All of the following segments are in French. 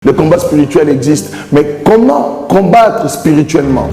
Le combat spirituel existe. Mais comment combattre spirituellement?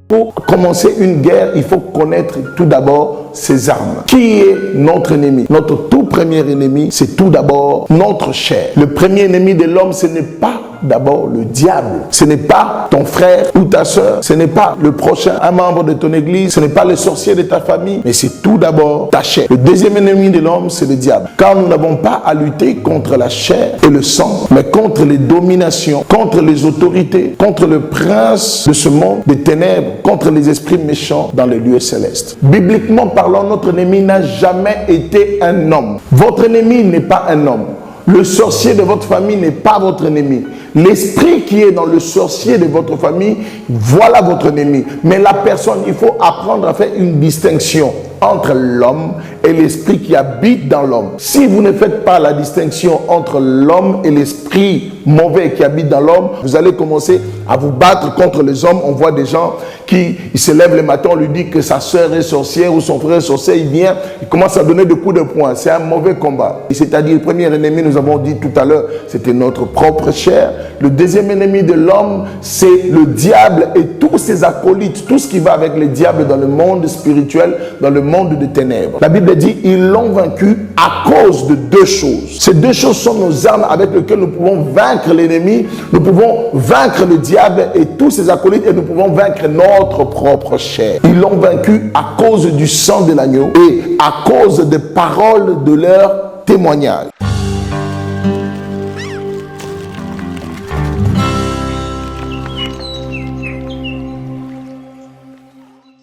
Pour commencer une guerre, il faut connaître tout d'abord ses armes. Qui est notre ennemi? Notre tout premier ennemi, c'est tout d'abord notre chair. Le premier ennemi de l'homme, ce n'est pas d'abord le diable. Ce n'est pas ton frère ou ta soeur. Ce n'est pas le prochain, un membre de ton église. Ce n'est pas le sorcier de ta famille. Mais c'est tout d'abord ta chair. Le deuxième ennemi de l'homme, c'est le diable. Car nous n'avons pas à lutter contre la chair et le sang, mais contre les dominations, contre les autorités, contre le prince de ce monde des ténèbres, contre les esprits méchants dans les lieux célestes. Bibliquement parlant, notre ennemi n'a jamais été un homme. Votre ennemi n'est pas un homme. Le sorcier de votre famille n'est pas votre ennemi. L'esprit qui est dans le sorcier de votre famille, voilà votre ennemi. Mais la personne, il faut apprendre à faire une distinction entre l'homme et l'esprit qui habite dans l'homme. Si vous ne faites pas la distinction entre l'homme et l'esprit mauvais qui habite dans l'homme, vous allez commencer à vous battre contre les hommes. On voit des gens qui se lèvent le matin, on lui dit que sa soeur est sorcière ou son frère est sorcier, il vient, il commence à donner des coups de poing. C'est un mauvais combat. C'est-à-dire, le premier ennemi, nous avons dit tout à l'heure, c'était notre propre chair. Le deuxième ennemi de l'homme, c'est le diable et tous ses acolytes, tout ce qui va avec le diable dans le monde spirituel, dans le monde des ténèbres. La Bible dit, ils l'ont vaincu à cause de deux choses. Ces deux choses sont nos armes avec lesquelles nous pouvons vaincre l'ennemi, nous pouvons vaincre le diable et tous ses acolytes et nous pouvons vaincre notre propre chair. Ils l'ont vaincu à cause du sang de l'agneau et à cause des paroles de leur témoignage.